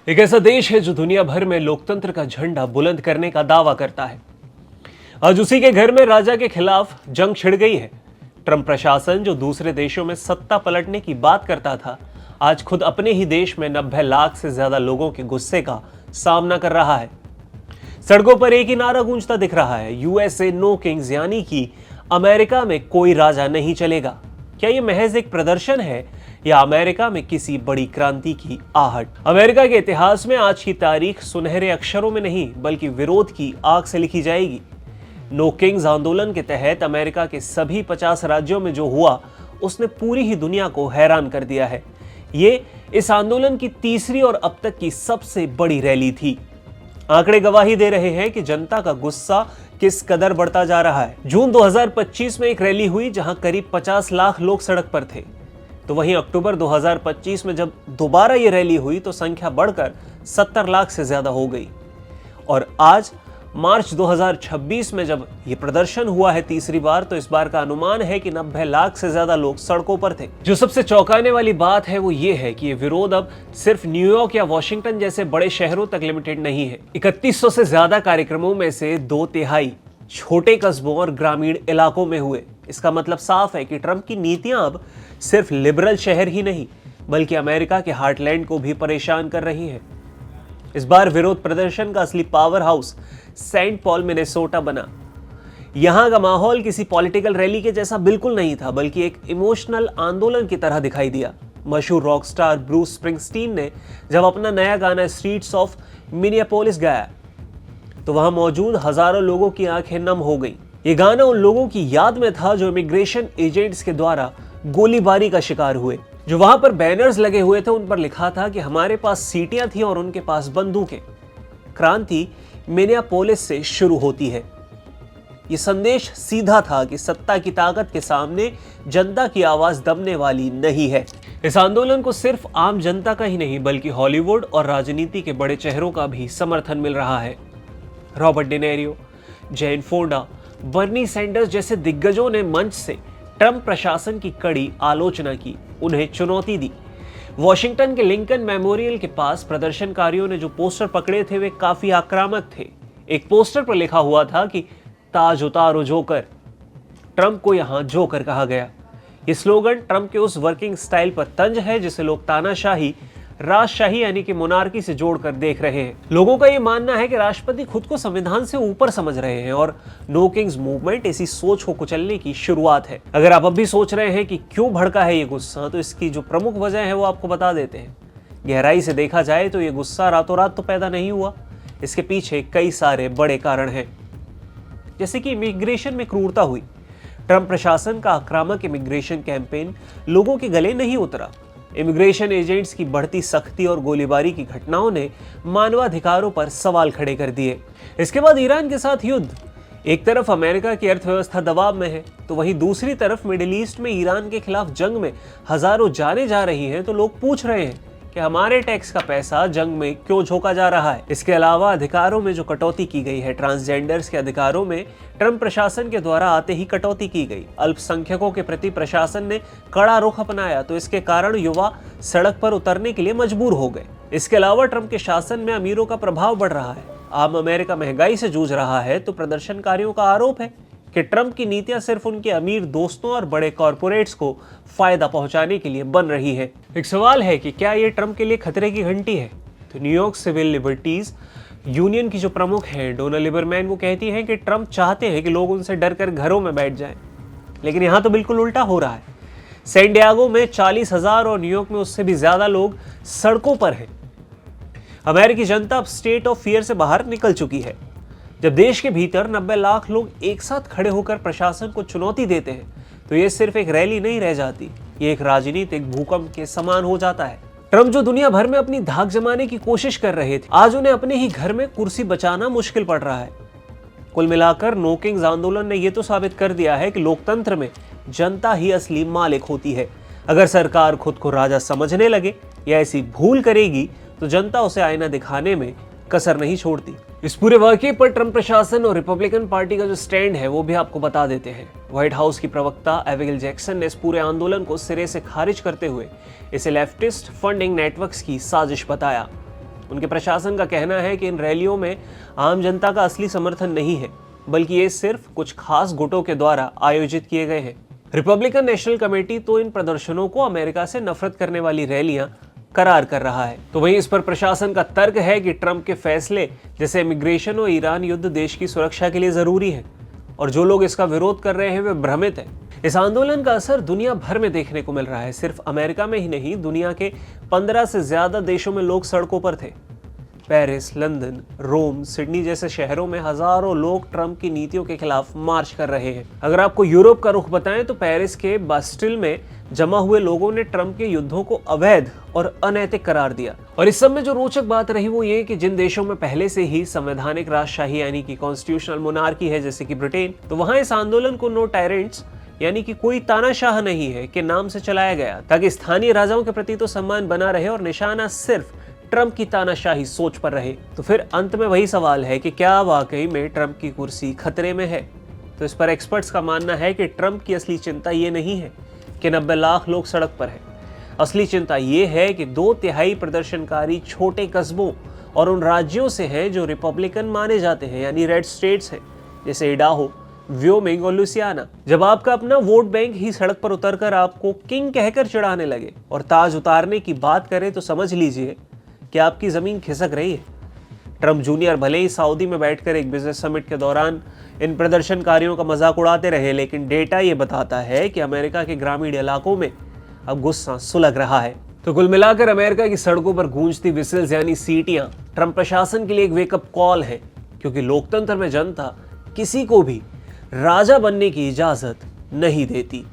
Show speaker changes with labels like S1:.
S1: एक ऐसा देश है जो दुनिया भर में लोकतंत्र का झंडा बुलंद करने का दावा करता है। आज उसी के घर में राजा के खिलाफ जंग छिड़ गई है। ट्रंप प्रशासन जो दूसरे देशों में सत्ता पलटने की बात करता था, आज खुद अपने ही देश में 90 लाख से ज्यादा लोगों के गुस्से का सामना कर रहा है। सड़कों पर एक ही नारा गूंजता दिख रहा है, यूएसए नो किंग्स, यानी कि अमेरिका में कोई राजा नहीं चलेगा। क्या यह महज एक प्रदर्शन है या अमेरिका में किसी बड़ी क्रांति की आहट? अमेरिका के इतिहास में आज की तारीख सुनहरे अक्षरों में नहीं बल्कि विरोध की आग से लिखी जाएगी। नो किंग्स आंदोलन के तहत अमेरिका के सभी 50 राज्यों में जो हुआ उसने पूरी ही दुनिया को हैरान कर दिया है। ये इस आंदोलन की तीसरी और अब तक की सबसे बड़ी रैली थी। आंकड़े गवाही दे रहे हैं कि जनता का गुस्सा किस कदर बढ़ता जा रहा है। जून 2025 में एक रैली हुई जहां करीब 50 लाख लोग सड़क पर थे, तो वहीं अक्टूबर 2025 में जब दोबारा ये रैली हुई तो संख्या बढ़कर 70 लाख से ज्यादा हो गई। और आज मार्च 2026 में जब ये प्रदर्शन हुआ है तीसरी बार, तो इस बार का अनुमान है कि 90 लाख से ज्यादा लोग सड़कों पर थे। जो सबसे चौंकाने वाली बात है वो ये है कि ये विरोध अब सिर्फ न्यूयॉर्क या वॉशिंगटन जैसे बड़े शहरों तक लिमिटेड नहीं है। 3100 से ज्यादा कार्यक्रमों में से 2/3 छोटे कस्बों और ग्रामीण इलाकों में हुए। इसका मतलब साफ है कि ट्रंप की नीतियां अब सिर्फ लिबरल शहर ही नहीं बल्कि अमेरिका के हार्टलैंड को भी परेशान कर रही हैं। इस बार विरोध प्रदर्शन का असली powerhouse Saint Paul Minnesota बना। यहां का माहौल किसी पॉलिटिकल रैली के जैसा बिल्कुल नहीं था बल्कि एक इमोशनल आंदोलन की तरह दिखाई दिया। मशहूर रॉक स्टार ब्रूस स्प्रिंगस्टीन ने जब अपना नया गाना स्ट्रीट्स ऑफ मिनियापोलिस गाया तो वहां मौजूद हजारों लोगों की आंखें नम हो गई। ये गाना उन लोगों की याद में था जो इमिग्रेशन एजेंट्स के द्वारा गोलीबारी का शिकार हुए। जो वहां पर बैनर्स लगे हुए थे उन पर लिखा था कि हमारे पास सीटियां थी और उनके पास बंदूकें। क्रांति मिनियापोलिस से शुरू होती है। यह संदेश सीधा था कि सत्ता की ताकत के सामने जनता की आवाज दबने वाली नहीं है। इस आंदोलन को सिर्फ आम जनता का ही नहीं बल्कि हॉलीवुड और राजनीति के बड़े चेहरों का भी समर्थन मिल रहा है। रॉबर्ट डिनेरियो, जेन फोंडा, बर्नी सैंडर्स जैसे दिग्गजों ने मंच से ट्रंप प्रशासन की कड़ी आलोचना की, उन्हें चुनौती दी। वॉशिंगटन के लिंकन मेमोरियल के पास प्रदर्शनकारियों ने जो पोस्टर पकड़े थे वे काफी आक्रामक थे। एक पोस्टर पर लिखा हुआ था कि ताज उतारो जोकर। ट्रंप को यहां जोकर कहा गया। ये स्लोगन ट्रंप के उस वर्किंग स्टाइल पर तंज है जिसे लोग तानाशाही, राजशाही यानी कि मोनार्की से जोड़कर देख रहे हैं। लोगों का यह मानना है कि राष्ट्रपति खुद को संविधान से ऊपर समझ रहे हैं और नो किंग्स मूवमेंट इसी सोच को कुचलने की शुरुआत है। अगर आप अब भी सोच रहे हैं कि क्यों भड़का है ये गुस्सा, तो इसकी जो प्रमुख वजह है वो आपको बता देते हैं। गहराई से देखा जाए तो ये गुस्सा रातों रात तो पैदा नहीं हुआ। इसके पीछे कई सारे बड़े कारण हैं, जैसे कि इमिग्रेशन में क्रूरता हुई। ट्रंप प्रशासन का आक्रामक इमिग्रेशन कैंपेन लोगों के गले नहीं उतरा। इमिग्रेशन एजेंट्स की बढ़ती सख्ती और गोलीबारी की घटनाओं ने मानवाधिकारों पर सवाल खड़े कर दिए। इसके बाद ईरान के साथ युद्ध। एक तरफ अमेरिका की अर्थव्यवस्था दबाव में है तो वहीं दूसरी तरफ मिडिल ईस्ट में ईरान के खिलाफ जंग में हजारों जानें जा रही हैं। तो लोग पूछ रहे हैं कि हमारे टैक्स का पैसा जंग में क्यों झोंका जा रहा है। इसके अलावा अधिकारों में जो कटौती की गई है, ट्रांसजेंडर्स के अधिकारों में ट्रंप प्रशासन के द्वारा आते ही कटौती की गई। अल्पसंख्यकों के प्रति प्रशासन ने कड़ा रुख अपनाया तो इसके कारण युवा सड़क पर उतरने के लिए मजबूर हो गए। इसके अलावा ट्रंप के शासन में अमीरों का प्रभाव बढ़ रहा है। आम अमेरिका महंगाई से जूझ रहा है तो प्रदर्शनकारियों का आरोप है कि ट्रंप की नीतियां सिर्फ उनके अमीर दोस्तों और बड़े कॉरपोरेट्स को फायदा पहुंचाने के लिए बन रही है। एक सवाल है कि क्या ये ट्रंप के लिए खतरे की घंटी है? तो न्यूयॉर्क सिविल लिबर्टीज यूनियन की जो प्रमुख है डोना लिबरमैन, वो कहती हैं कि ट्रंप चाहते हैं कि लोग उनसे डरकर घरों में बैठ जाएं, लेकिन यहां तो बिल्कुल उल्टा हो रहा है। सैन डिएगो में 40,000 और न्यूयॉर्क में उससे भी ज्यादा लोग सड़कों पर हैं। अमेरिकी जनता अब स्टेट ऑफ फियर से बाहर निकल चुकी है। जब देश के भीतर 90 लाख लोग एक साथ खड़े होकर प्रशासन को चुनौती देते हैं तो ये सिर्फ एक रैली नहीं रह जाती, ये एक राजनीतिक भूकंप के समान हो जाता है। ट्रंप जो दुनिया भर में अपनी धाक जमाने की कोशिश कर रहे थे, आज उन्हें अपने ही घर में कुर्सी बचाना मुश्किल पड़ रहा है। कुल मिलाकर नो किंग्स आंदोलन ने यह तो साबित कर दिया है कि लोकतंत्र में जनता ही असली मालिक होती है। अगर सरकार खुद को राजा समझने लगे या ऐसी भूल करेगी तो जनता उसे आईना दिखाने में कसर नहीं छोड़ती। इस पूरे वाकये पर ट्रंप प्रशासन और रिपब्लिकन पार्टी का जो स्टैंड है वो भी आपको बता देते हैं। व्हाइट हाउस की प्रवक्ता एबिगेल जैक्सन ने इस पूरे आंदोलन को सिरे से खारिज करते हुए इसे लेफ्टिस्ट फंडिंग नेटवर्क्स की साजिश बताया। उनके प्रशासन का कहना है कि इन रैलियों में आम जनता का असली समर्थन नहीं है, बल्कि ये सिर्फ कुछ खास गुटों के द्वारा आयोजित किए गए हैं। रिपब्लिकन नेशनल कमेटी तो इन प्रदर्शनों को अमेरिका से नफरत करने वाली रैलियां करार कर रहा है, तो वहीं इस पर प्रशासन का तर्क है कि ट्रंप के फैसले जैसे इमिग्रेशन और ईरान युद्ध देश की सुरक्षा के लिए जरूरी है और जो लोग इसका विरोध कर रहे हैं वे भ्रमित हैं। इस आंदोलन का असर दुनिया भर में देखने को मिल रहा है। सिर्फ अमेरिका में ही नहीं, दुनिया के 15 से ज्यादा देशों में लोग सड़कों पर थे। पेरिस, लंदन, रोम, सिडनी जैसे शहरों में हजारों लोग ट्रंप की नीतियों के खिलाफ मार्च कर रहे हैं। अगर आपको यूरोप का रुख बताएं तो पेरिस के बास्टिल में जमा हुए लोगों ने ट्रंप के युद्धों को अवैध और अनैतिक करार दिया। और इस सब में जो रोचक बात रही वो ये कि जिन देशों में पहले से ही संवैधानिक राजशाही यानी कि कॉन्स्टिट्यूशनल मोनार्की है, जैसे कि ब्रिटेन, तो वहां इस आंदोलन को नो टायरेंट्स यानी कि कोई तानाशाह नहीं है के नाम से चलाया गया, ताकि स्थानीय राजाओं के प्रति तो सम्मान बना रहे और निशाना सिर्फ ट्रंप की तानाशाही सोच पर रहे। तो फिर अंत में वही सवाल है कि क्या वाकई में ट्रंप की कुर्सी खतरे में है? तो इस पर एक्सपर्ट्स का मानना है कि ट्रंप की असली चिंता ये नहीं है कि 90 लाख लोग सड़क पर हैं। असली चिंता ये है कि 2/3 प्रदर्शनकारी छोटे कस्बों और उन राज्यों से हैं जो रिपब्लिकन माने जाते हैं, यानी रेड स्टेट्स हैं, जैसे इडाहो, व्योमिंग और लुसियाना। जब आपका अपना वोट बैंक ही सड़क पर उतरकर आपको किंग कहकर चिढ़ाने लगे और ताज उतारने की बात करे तो समझ लीजिए कि आपकी जमीन खिसक रही है। ट्रंप जूनियर भले ही सऊदी में बैठकर एक बिजनेस समिट के दौरान इन प्रदर्शनकारियों का मजाक उड़ाते रहे, लेकिन डेटा ये बताता है कि अमेरिका के ग्रामीण इलाकों में अब गुस्सा सुलग रहा है। तो कुल मिलाकर अमेरिका की सड़कों पर गूंजती विसिल्स यानी सीटियां ट्रंप प्रशासन के लिए एक वेकअप कॉल है, क्योंकि लोकतंत्र में जनता किसी को भी राजा बनने की इजाजत नहीं देती।